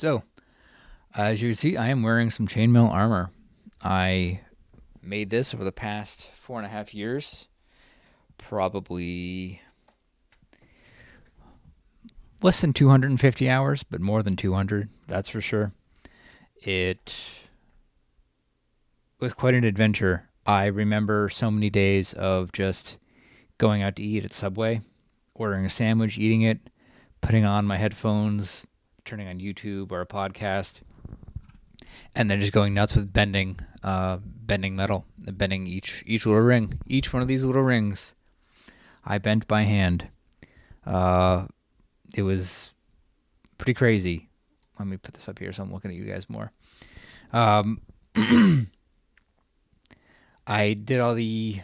So, as you can see, I am wearing some chainmail armor. I made this over the past 4.5 years, probably less than 250 hours, but more than 200, that's for sure. It was quite an adventure. I remember so many days of just going out to eat at Subway, ordering a sandwich, eating it, putting on my headphones, turning on YouTube or a podcast, and then just going nuts with bending metal, bending each little ring, each one of these little rings. I bent by hand. It was pretty crazy. Let me put this up here so I'm looking at you guys more. I did all the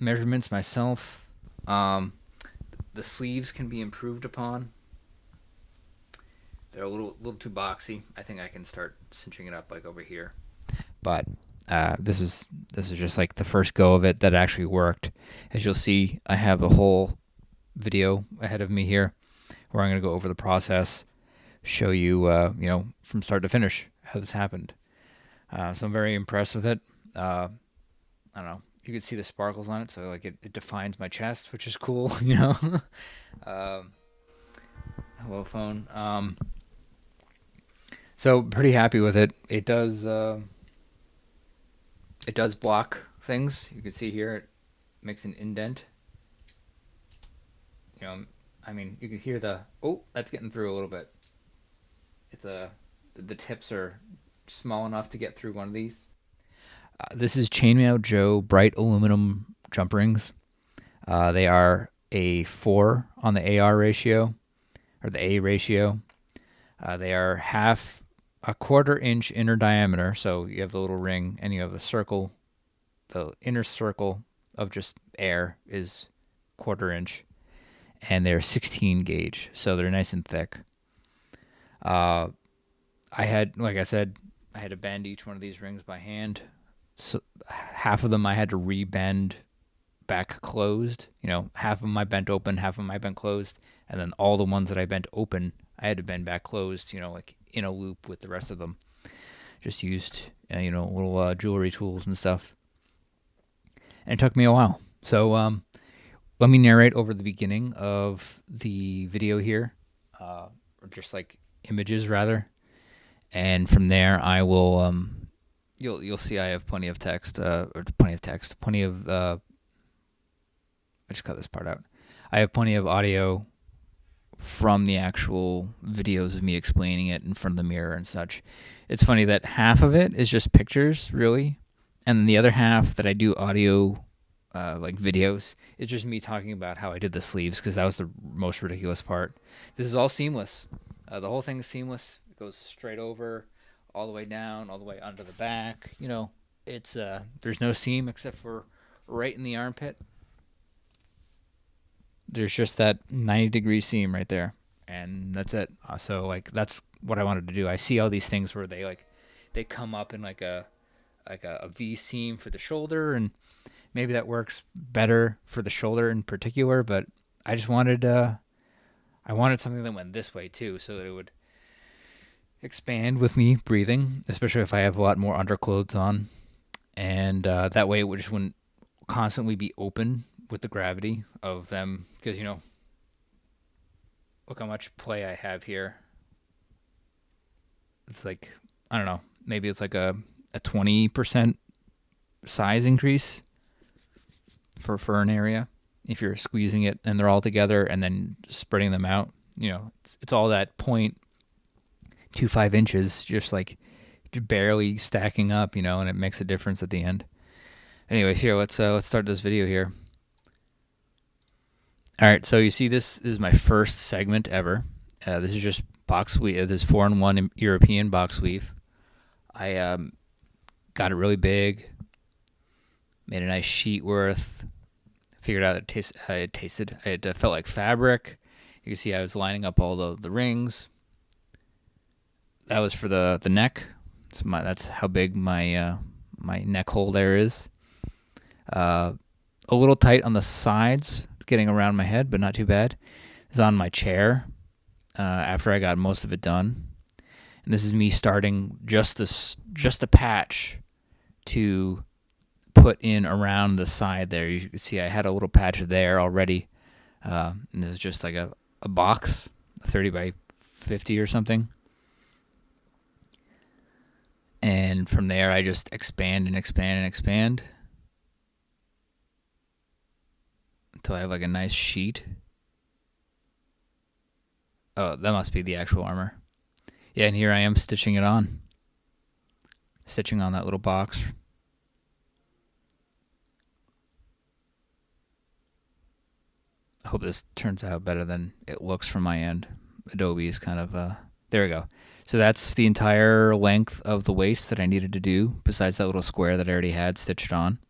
measurements myself. The sleeves can be improved upon. They're a little too boxy. I think I can start cinching it up like over here. But this is just like the first go of it that actually worked. As you'll see, I have a whole video ahead of me here where I'm going to go over the process, show you, from start to finish how this happened. So I'm very impressed with it. I don't know. You can see the sparkles on it, so like it defines my chest, which is cool, Hello, phone. So pretty happy with it. It does block things. You can see here it makes an indent. You can hear that's getting through a little bit. It's the tips are small enough to get through one of these. This is Chainmail Joe bright aluminum jump rings. They are a 4 on the AR ratio, or the A ratio. They are a 1/4 inch inner diameter, so you have the little ring and you have the circle. The inner circle of just air is 1/4 inch, and they're 16 gauge, so they're nice and thick. Like I said, I had to bend each one of these rings by hand. So half of them I had to rebend back closed. Half of them I bent open, half of them I bent closed, and then all the ones that I bent open, I had to bend back closed. Like in a loop with the rest of them. Just used, little jewelry tools and stuff. And it took me a while. So let me narrate over the beginning of the video here, or just like images rather, and from there I will. You'll see I have plenty of text. I just cut this part out. I have plenty of audio from the actual videos of me explaining it in front of the mirror and such. It's funny that half of it is just pictures, really, and the other half that I do audio, like videos, is just me talking about how I did the sleeves, because that was the most ridiculous part. This is all seamless. The whole thing is seamless. It goes straight over, all the way down, all the way under the back. It's there's no seam except for right in the armpit. There's just that 90-degree seam right there, and that's it. So that's what I wanted to do. I see all these things where they come up in like a V seam for the shoulder, and maybe that works better for the shoulder in particular. But I just wanted something that went this way too, so that it would expand with me breathing, especially if I have a lot more underclothes on, and that way it wouldn't constantly be open with the gravity of them, because look how much play I have here. It's like, I don't know, maybe it's like a 20% size increase for an area if you're squeezing it and they're all together and then spreading them out. It's all that 0.25 inches just barely stacking up, and it makes a difference at the end. Anyway, here, let's start this video here. All right, so you see this is my first segment ever. This is just box weave. This is 4-in-1 European box weave. I got it really big, made a nice sheet worth. Figured out it felt like fabric. You can see I was lining up all the rings. That was for the neck. So that's how big my neck hole there is. A little tight on the sides, getting around my head, but not too bad. It's on my chair after I got most of it done. And this is me starting just a patch to put in around the side there. You can see I had a little patch there already. And there's just like a box, 30 by 50 or something. And from there, I just expand and expand and expand until I have like a nice sheet. Oh, that must be the actual armor. Yeah, and here I am stitching it on. Stitching on that little box. I hope this turns out better than it looks from my end. Adobe is kind of, there we go. So that's the entire length of the waist that I needed to do, besides that little square that I already had stitched on.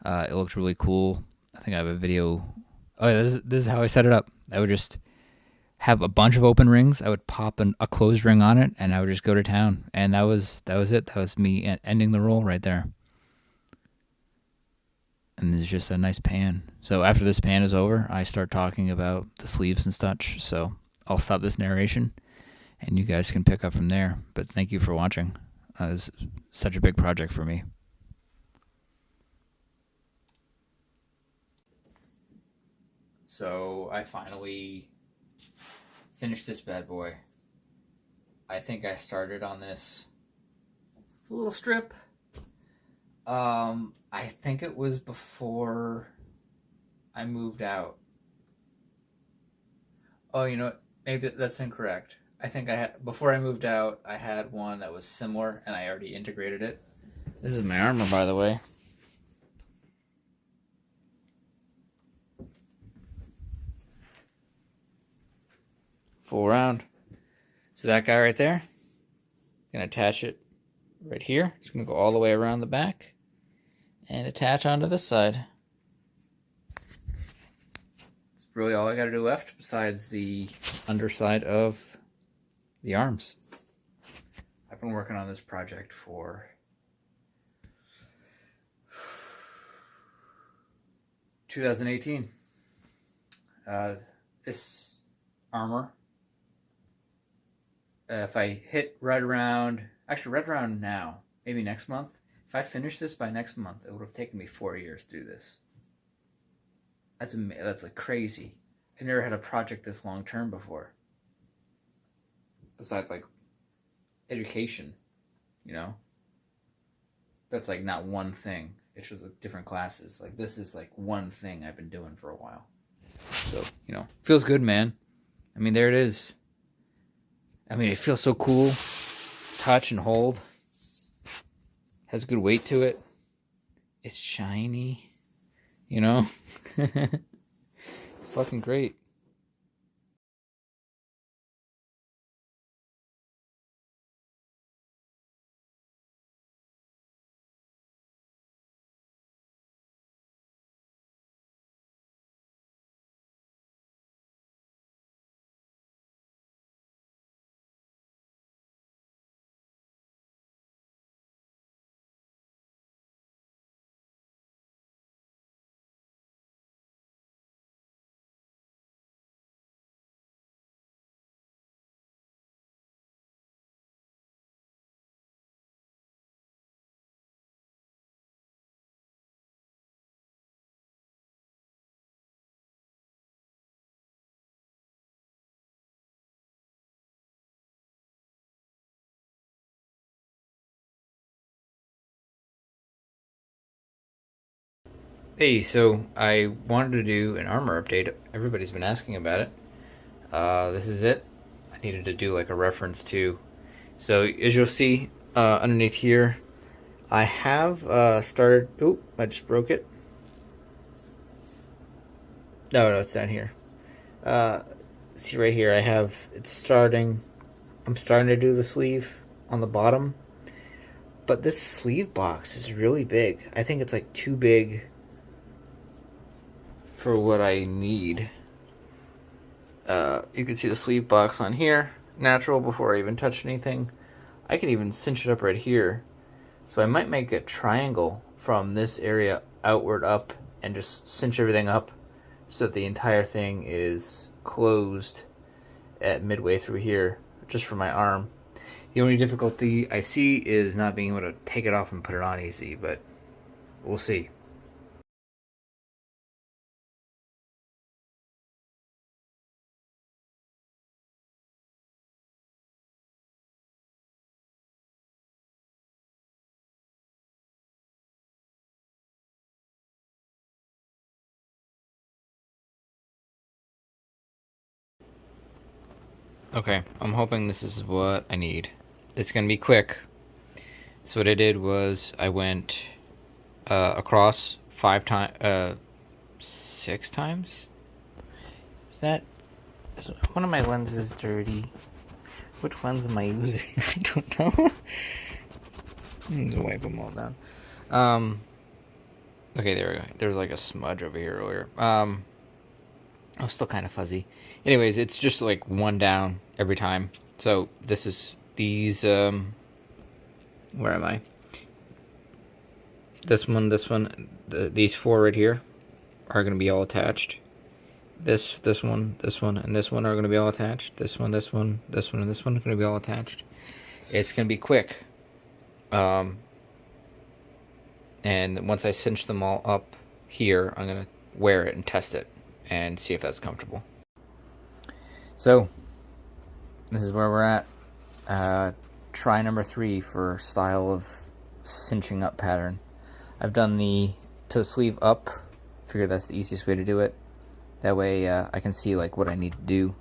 It looked really cool. I think I have a video. Oh, yeah, this is how I set it up. I would just have a bunch of open rings. I would pop a closed ring on it, and I would just go to town. And that was it. That was me ending the roll right there. And there's just a nice pan. So after this pan is over, I start talking about the sleeves and such. So I'll stop this narration, and you guys can pick up from there. But thank you for watching. This is such a big project for me. So I finally finished this bad boy. I think I started on this. It's a little strip. I think it was before I moved out. Oh, you know what? Maybe that's incorrect. I think before I moved out, I had one that was similar, and I already integrated it. This is my armor, by the way. Full round. So that guy right there, gonna attach it right here. It's gonna go all the way around the back and attach onto this side. It's really all I gotta do left besides the underside of the arms. I've been working on this project for 2018. This armor, if I hit right around now, maybe next month, if I finish this by next month, it would have taken me 4 years to do this. That's like crazy. I've never had a project this long term before. Besides like education, you know? That's like not one thing. It's just like different classes. Like this is like one thing I've been doing for a while. So, you know, feels good, man. I mean, there it is. I mean, it feels so cool. Touch and hold. Has good weight to it. It's shiny. You know? It's fucking great. Hey, so I wanted to do an armor update. Everybody's been asking about it. This is it. I needed to do like a reference to. So as you'll see underneath here, I have started. Oop! I just broke it. No, it's down here. See right here, I have it's starting. I'm starting to do the sleeve on the bottom, but this sleeve box is really big. I think it's like too big for what I need. You can see the sleeve box on here, natural, before I even touch anything. I can even cinch it up right here. So I might make a triangle from this area outward up and just cinch everything up so that the entire thing is closed at midway through here. just for my arm. The only difficulty I see is not being able to take it off and put it on easy, but we'll see. Okay, I'm hoping this is what I need. It's gonna be quick. So what I did was I went across 5 times, 6 times. Is that? Is one of my lenses dirty? Which lens am I using? I don't know. I'm gonna wipe them all down. Okay, there we go. There's like a smudge over here earlier. Oh, still kind of fuzzy. Anyways, it's just like one down every time. So this is these. Where am I? This one, these 4 right here are gonna be all attached. This one, and this one are gonna be all attached. This one, and this one are gonna be all attached. It's gonna be quick. And once I cinch them all up here, I'm gonna wear it and test it and see if that's comfortable. So this is where we're at. Try number 3 for style of cinching up pattern. I've done the to the sleeve up. Figure that's the easiest way to do it. That way I can see like what I need to do.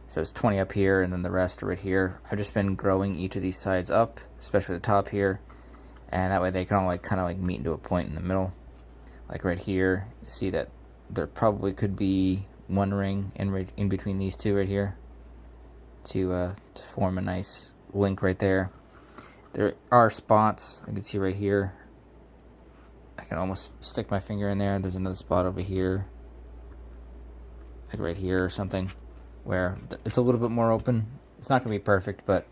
So it's 20 up here and then the rest are right here. I've just been growing each of these sides up, especially the top here, and that way they can all like kind of like meet into a point in the middle. Like right here, you see that there probably could be one ring in between these two right here to form a nice link right there. There are spots I can see right here. I can almost stick my finger in there. There's another spot over here, like right here or something, where it's a little bit more open. It's not gonna be perfect, but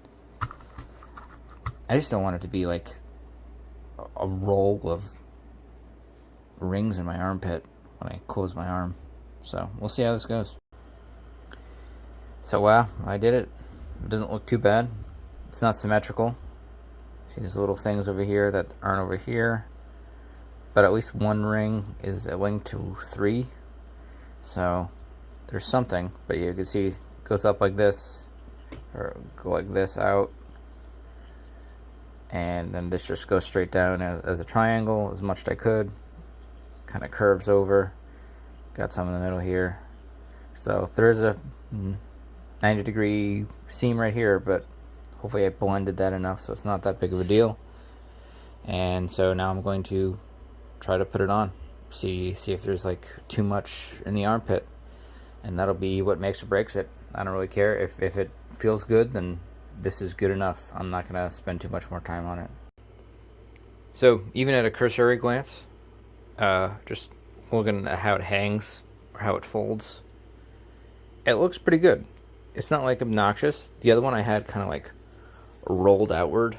I just don't want it to be like a roll of rings in my armpit when I close my arm. So we'll see how this goes. So wow, I did it. It doesn't look too bad. It's not symmetrical. See, there's little things over here that aren't over here, but at least one ring is a link to 3. So there's something, but you can see it goes up like this, or go like this out, and then this just goes straight down as a triangle as much as I could. Kind of curves over. Got some in the middle here. So there's a 90-degree seam right here, but hopefully I blended that enough so it's not that big of a deal. And so now I'm going to try to put it on. See if there's like too much in the armpit, and that'll be what makes or breaks it. I don't really care. If it feels good, then this is good enough. I'm not gonna spend too much more time on it. So even at a cursory glance, just looking at how it hangs or how it folds, it looks pretty good. It's not like obnoxious. The other one I had kind of like rolled outward,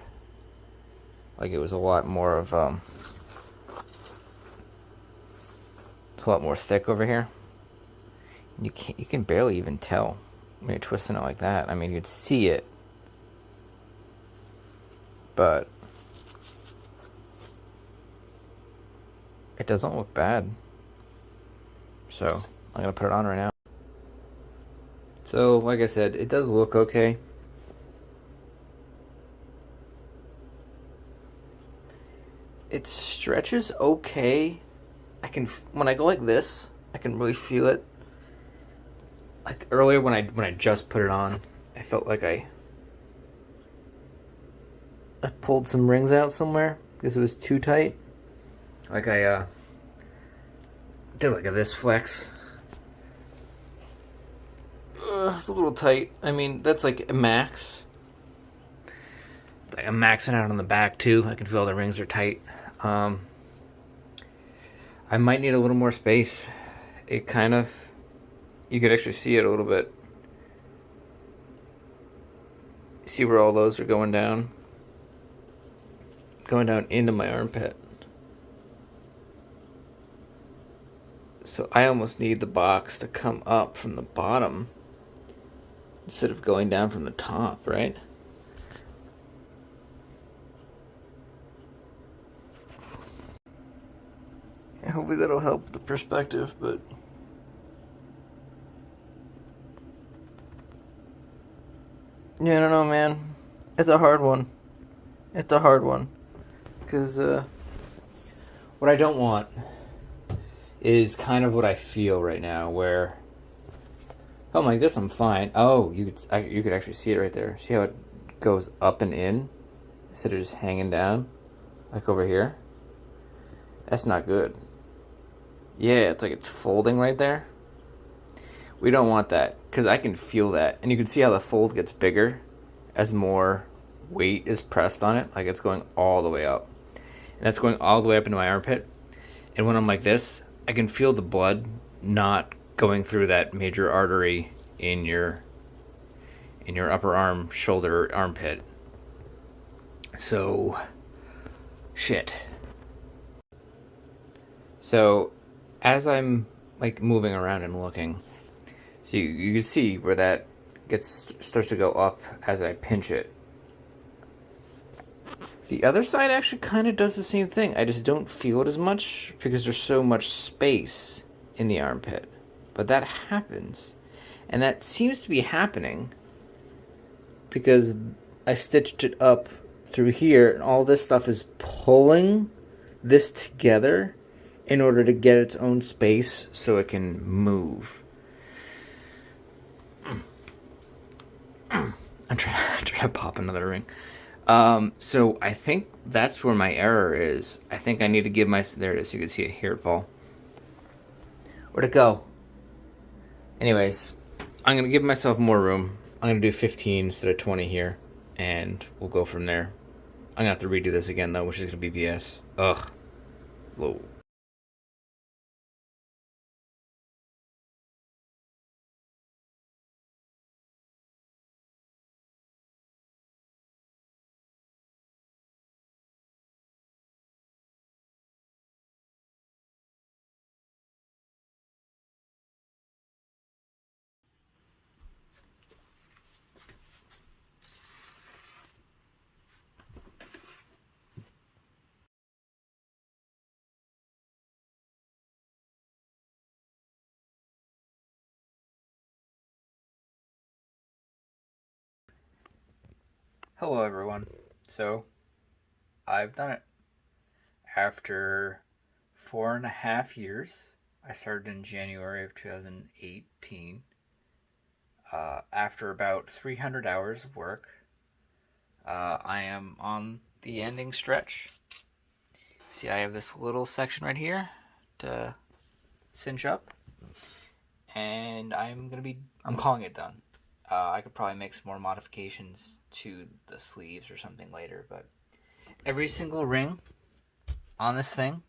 like it was a lot more of it's a lot more thick over here. You can barely even tell when you're twisting it like that. I mean, you'd see it, but it doesn't look bad. So I'm gonna put it on right now. So like I said, it does look okay. It stretches okay. When I go like this, I can really feel it. Like earlier when I just put it on, I felt like I pulled some rings out somewhere because it was too tight. Like I did like this flex. It's a little tight. I mean, that's like a max. Like I'm maxing out on the back too. I can feel the rings are tight. I might need a little more space. It kind of, you could actually see it a little bit. See where all those are going down into my armpit. So I almost need the box to come up from the bottom instead of going down from the top, right? Hopefully that'll help the perspective, but yeah, I don't know, man. It's a hard one. It's a hard one. Because what I don't want is kind of what I feel right now, where if I'm like this, I'm fine. Oh, you could actually see it right there. See how it goes up and in instead of just hanging down, like over here? That's not good. Yeah, it's like it's folding right there. We don't want that, because I can feel that. And you can see how the fold gets bigger as more weight is pressed on it. Like it's going all the way up. And that's going all the way up into my armpit. And when I'm like this, I can feel the blood not going through that major artery in your upper arm, shoulder, armpit. So, shit. So, as I'm like moving around and looking, so you can see where that starts to go up as I pinch it. The other side actually kind of does the same thing. I just don't feel it as much because there's so much space in the armpit. But that happens. And that seems to be happening because I stitched it up through here, and all this stuff is pulling this together in order to get its own space so it can move. I'm trying to pop another ring. So I think that's where my error is. I think I need to give there it is. You can see it here, it fall. Where'd it go? Anyways, I'm going to give myself more room. I'm going to do 15 instead of 20 here, and we'll go from there. I'm going to have to redo this again, though, which is going to be BS. Ugh. Low. Hello, everyone. So, I've done it. After 4.5 years, I started in January of 2018. After about 300 hours of work, I am on the ending stretch. See, I have this little section right here to cinch up, and I'm calling it done. I could probably make some more modifications to the sleeves or something later, but every single ring on this thing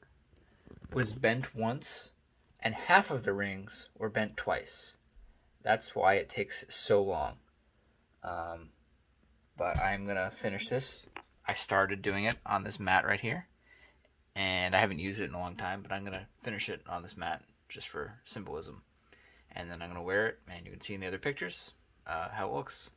was bent once, and half of the rings were bent twice. That's why it takes so long. But I'm gonna finish this. I started doing it on this mat right here, and I haven't used it in a long time, but I'm gonna finish it on this mat just for symbolism. And then I'm gonna wear it, and you can see in the other pictures how it looks.